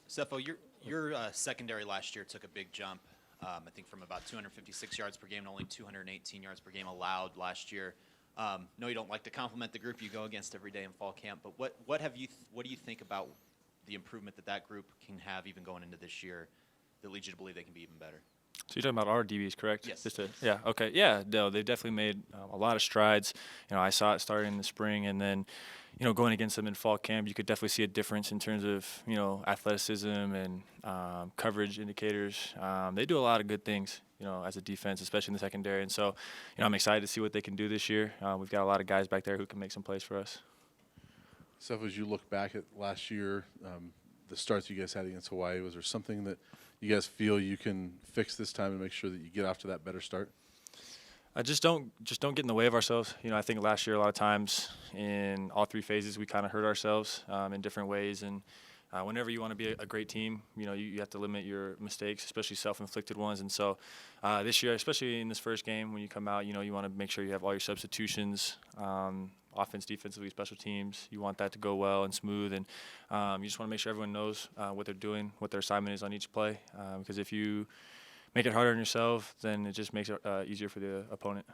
Sefo, your secondary last year took a big jump. I think from about 256 yards per game to only 218 yards per game allowed last year. No, you don't like to compliment the group you go against every day in fall camp, but what do you think about the improvement that group can have even going into this year that leads you to believe they can be even better? So you're talking about our DBs, correct? Yes. Yeah. Okay. Yeah. No, they've definitely made a lot of strides. I saw it starting in the spring, and then, going against them in fall camp, you could definitely see a difference in terms of athleticism and coverage indicators. They do a lot of good things, as a defense, especially in the secondary. And so, I'm excited to see what they can do this year. We've got a lot of guys back there who can make some plays for us. So as you look back at last year, the starts you guys had against Hawaii, was there something that you guys feel you can fix this time and make sure that you get off to that better start? Just don't get in the way of ourselves. I think last year a lot of times in all three phases we kind of hurt ourselves in different ways. And whenever you want to be a great team, you have to limit your mistakes, especially self-inflicted ones. And so this year, especially in this first game, when you come out, you want to make sure you have all your substitutions, offense, defensively, special teams. You want that to go well and smooth, and you just want to make sure everyone knows what they're doing, what their assignment is on each play. Because if you make it harder on yourself, then it just makes it easier for the opponent.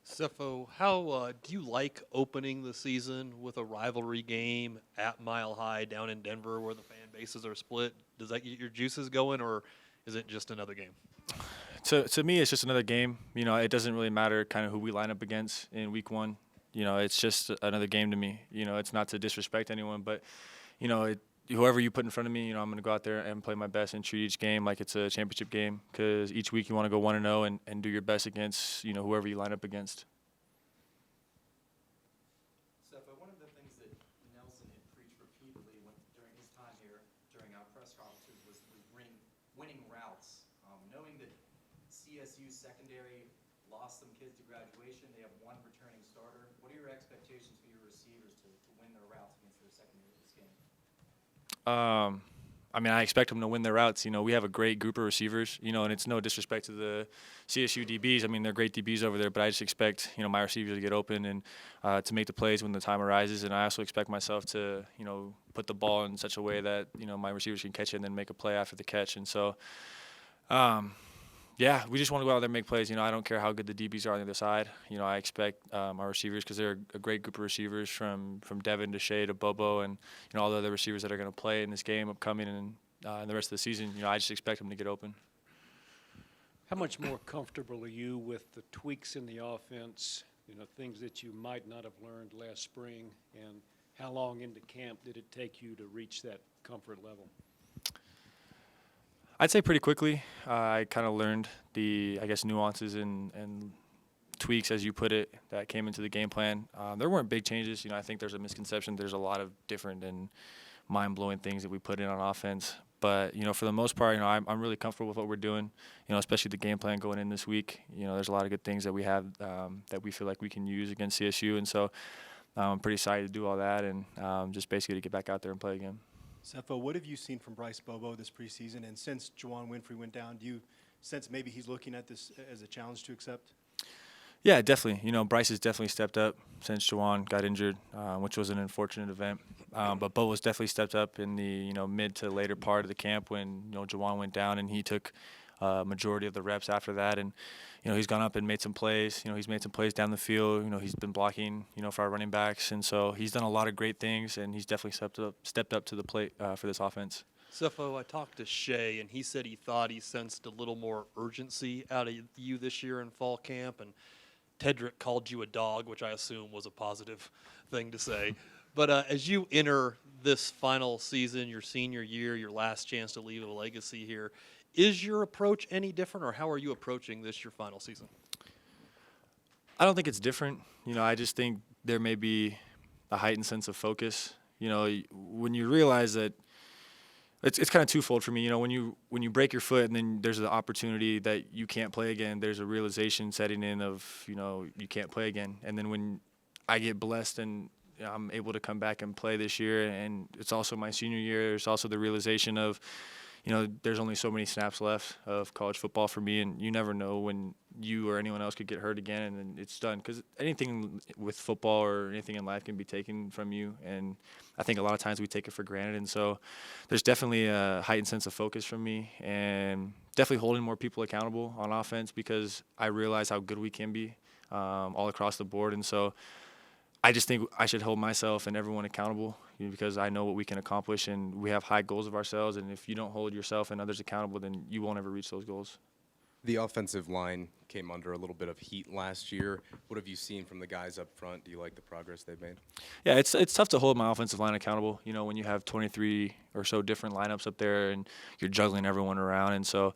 Sefo, how do you like opening the season with a rivalry game at Mile High down in Denver where the fan bases are split? Does that get your juices going, or is it just another game? To me, it's just another game. It doesn't really matter kind of who we line up against in week one. It's just another game to me. It's not to disrespect anyone, but, whoever you put in front of me, I'm going to go out there and play my best and treat each game like it's a championship game, because each week you want to go 1-0 and do your best against, whoever you line up against. Sefo, one of the things that Nelson had preached repeatedly during his time here, during our press conferences, was winning routes. Knowing that CSU secondary lost some kids to graduation, they have one returning starter. What are your expectations for your receivers to win their routes against their secondary this game? I expect them to win their routes. We have a great group of receivers, and it's no disrespect to the CSU DBs. They're great DBs over there, but I just expect, my receivers to get open and to make the plays when the time arises. And I also expect myself to, put the ball in such a way that, my receivers can catch it and then make a play after the catch. And so, yeah, we just want to go out there and make plays. I don't care how good the DBs are on the other side. I expect our receivers, because they're a great group of receivers from Devin to Shea to Bobo and, all the other receivers that are going to play in this game upcoming and in the rest of the season. I just expect them to get open. How much more comfortable are you with the tweaks in the offense, things that you might not have learned last spring, and how long into camp did it take you to reach that comfort level? I'd say pretty quickly. I kind of learned the, nuances and tweaks, as you put it, that came into the game plan. There weren't big changes. I think there's a misconception. There's a lot of different and mind-blowing things that we put in on offense. But, for the most part, I'm really comfortable with what we're doing, especially the game plan going in this week. There's a lot of good things that we have that we feel like we can use against CSU. And so I'm pretty excited to do all that and just basically to get back out there and play again. Sefo, what have you seen from Bryce Bobo this preseason? And since Juwan Winfrey went down, do you sense maybe he's looking at this as a challenge to accept? Yeah, definitely. Bryce has definitely stepped up since Juwan got injured, which was an unfortunate event. But Bobo's definitely stepped up in the mid to later part of the camp when Juwan went down, and he took majority of the reps after that. And he's gone up and made some plays. He's made some plays down the field. He's been blocking for our running backs, and so he's done a lot of great things, and he's definitely stepped up to the plate for this offense. Sefo, I talked to Shea, and he said he thought he sensed a little more urgency out of you this year in fall camp, and Tedrick called you a dog, which I assume was a positive thing to say. But as you enter this final season, your senior year, your last chance to leave a legacy here, is your approach any different, or how are you approaching this, your final season? I don't think it's different. I just think there may be a heightened sense of focus. When you realize that it's kind of twofold for me. When you break your foot and then there's the opportunity that you can't play again, there's a realization setting in of, you can't play again. And then when I get blessed and I'm able to come back and play this year, and it's also my senior year, there's also the realization of, there's only so many snaps left of college football for me, and you never know when you or anyone else could get hurt again, and then it's done. Because anything with football or anything in life can be taken from you, and I think a lot of times we take it for granted. And so there's definitely a heightened sense of focus from me, and definitely holding more people accountable on offense, because I realize how good we can be all across the board. And so I just think I should hold myself and everyone accountable, because I know what we can accomplish, and we have high goals of ourselves. And if you don't hold yourself and others accountable, then you won't ever reach those goals. The offensive line came under a little bit of heat last year. What have you seen from the guys up front? Do you like the progress they've made? Yeah, it's tough to hold my offensive line accountable, when you have 23 or so different lineups up there and you're juggling everyone around. And so,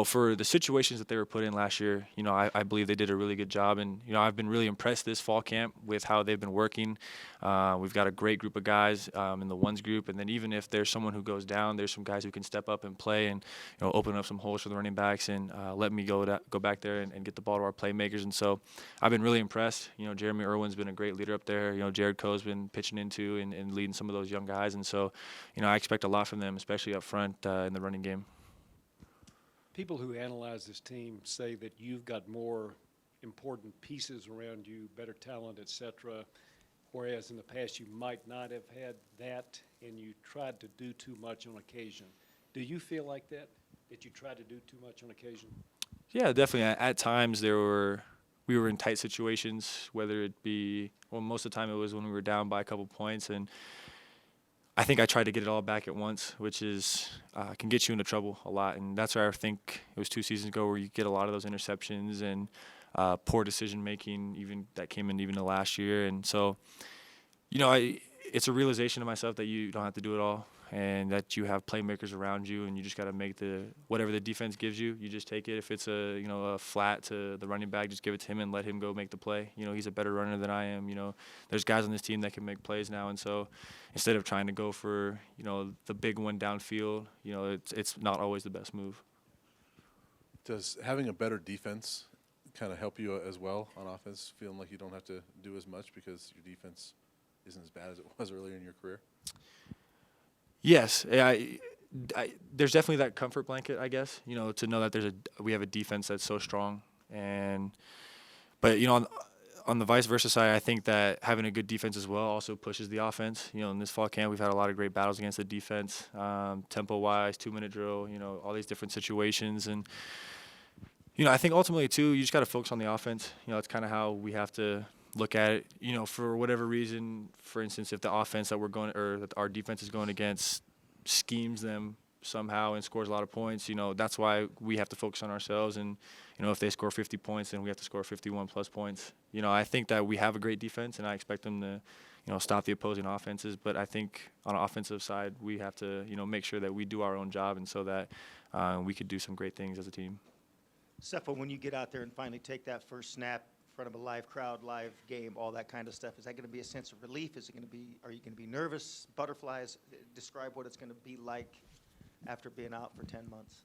for the situations that they were put in last year, I believe they did a really good job. And, I've been really impressed this fall camp with how they've been working. We've got a great group of guys in the ones group. And then even if there's someone who goes down, there's some guys who can step up and play and, open up some holes for the running backs and let me go back there and get the ball to our playmakers. And so I've been really impressed. Jeremy Irwin's been a great leader up there. Jared Coe's been pitching into and leading some of those young guys. And so, I expect a lot from them, especially up front in the running game. People who analyze this team say that you've got more important pieces around you, better talent, et cetera, whereas in the past you might not have had that, and you tried to do too much on occasion. Do you feel like that you try to do too much on occasion? Yeah, definitely. At times we were in tight situations, whether it be, most of the time it was when we were down by a couple points, and I think I tried to get it all back at once, which is can get you into trouble a lot. And that's where I think it was 2 seasons ago where you get a lot of those interceptions and poor decision making, even that came in even the last year. And so, it's a realization to myself that you don't have to do it all, and that you have playmakers around you, and you just got to make whatever the defense gives you, you just take it. If it's a flat to the running back, just give it to him and let him go make the play. He's a better runner than I am. There's guys on this team that can make plays now, and so instead of trying to go for the big one downfield, it's not always the best move. Does having a better defense kind of help you as well on offense, feeling like you don't have to do as much because your defense isn't as bad as it was earlier in your career? Yes, there's definitely that comfort blanket, I guess. To know that we have a defense that's so strong, but on the vice versa side, I think that having a good defense as well also pushes the offense. In this fall camp, we've had a lot of great battles against the defense, tempo-wise, 2-minute drill, all these different situations, and I think ultimately too, you just got to focus on the offense. It's kind of how we have to look at it, for whatever reason. For instance, if the offense that that our defense is going against schemes them somehow and scores a lot of points, that's why we have to focus on ourselves. And, if they score 50 points, then we have to score 51 plus points. I think that we have a great defense, and I expect them to, stop the opposing offenses. But I think on the offensive side, we have to, make sure that we do our own job, and so that we could do some great things as a team. Sefo, when you get out there and finally take that first snap in front of a live crowd, live game, all that kind of stuff, is that going to be a sense of relief? Are you going to be nervous, butterflies? Describe what it's going to be like after being out for 10 months.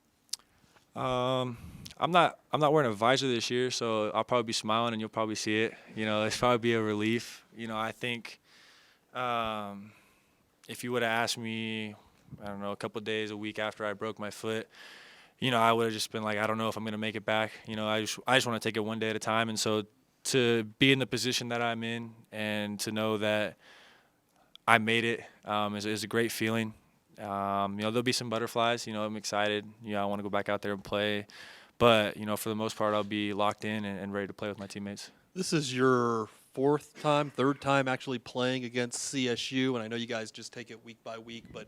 I'm not wearing a visor this year, so I'll probably be smiling and you'll probably see it. It's probably be a relief. I think if you would have asked me, I don't know, a couple of days, a week after I broke my foot, I would have just been like, I don't know if I'm going to make it back. I just want to take it one day at a time. And so to be in the position that I'm in and to know that I made it is a great feeling. There'll be some butterflies. I'm excited. I want to go back out there and play. But, for the most part, I'll be locked in and ready to play with my teammates. This is your third time actually playing against CSU, and I know you guys just take it week by week, but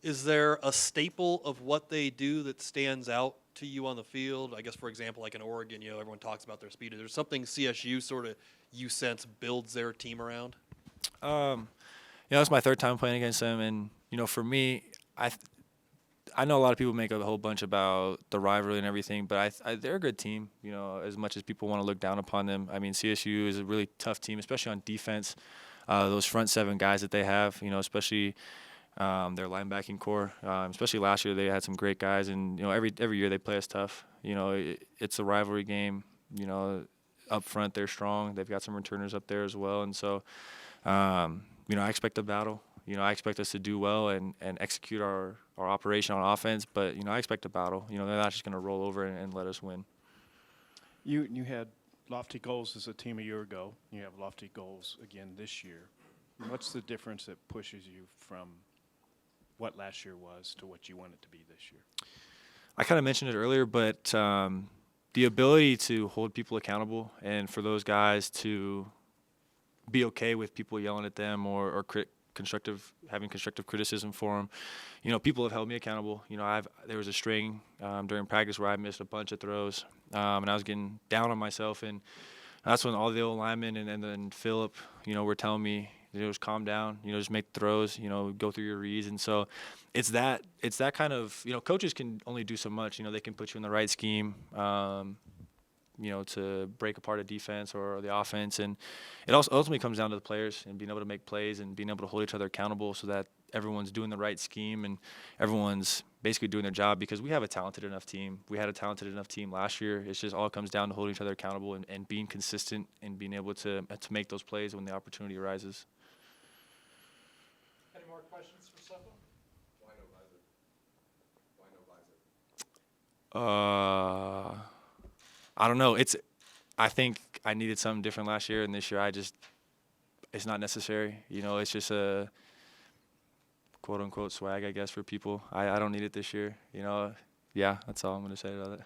is there a staple of what they do that stands out to you on the field? I guess, for example, like in Oregon, everyone talks about their speed. Is there something CSU sort of, you sense, builds their team around? It's my third time playing against them, and, for me, I know a lot of people make a whole bunch about the rivalry and everything, but they're a good team, as much as people want to look down upon them. I mean, CSU is a really tough team, especially on defense. Those front seven guys that they have, especially their linebacking core. Especially last year, they had some great guys, and every year they play us tough. It's a rivalry game. Up front they're strong. They've got some returners up there as well, and so I expect a battle. I expect us to do well and execute our operation on offense, but I expect a battle. They're not just going to roll over and let us win. You had lofty goals as a team a year ago. You have lofty goals again this year. What's the difference that pushes you from what last year was to what you want it to be this year? I kind of mentioned it earlier, but the ability to hold people accountable and for those guys to be okay with people yelling at them or having constructive criticism for them. You know, people have held me accountable. You know, there was a string during practice where I missed a bunch of throws, and I was getting down on myself, and that's when all the old linemen and then Philip, you know, were telling me, you know, just calm down, you know, just make the throws, you know, go through your reads. And so it's that kind of, you know, coaches can only do so much. You know, they can put you in the right scheme, you know, to break apart a defense or the offense. And it also ultimately comes down to the players and being able to make plays and being able to hold each other accountable so that everyone's doing the right scheme and everyone's basically doing their job, because we have a talented enough team. We had a talented enough team last year. It's just all comes down to holding each other accountable and being consistent and being able to make those plays when the opportunity arises. Any more questions for Sefo? Why no visor? I don't know. I think I needed something different last year, and this year it's not necessary. You know, it's just a quote unquote swag, I guess, for people. I don't need it this year. You know, yeah, that's all I'm gonna say about it.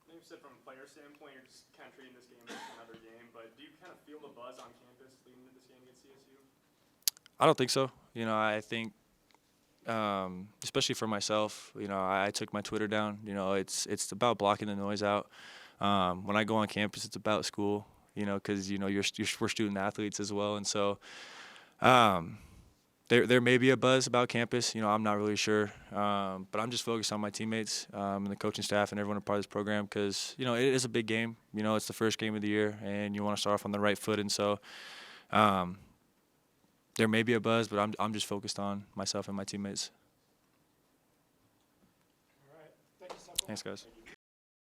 Maybe said from a player standpoint, you're just kind of treating this game as another game, but do you kind of feel the buzz on campus leading into this game against CSU? I don't think so. You know, I think, especially for myself, you know, I took my Twitter down. You know, it's about blocking the noise out. When I go on campus, it's about school. You know, because you know we're student athletes as well, and so there may be a buzz about campus. You know, I'm not really sure, but I'm just focused on my teammates and the coaching staff and everyone a part of this program, because you know it is a big game. You know, it's the first game of the year, and you want to start off on the right foot, and so. There may be a buzz, but I'm just focused on myself and my teammates. All right. Thank you, Sefo. Thanks, guys.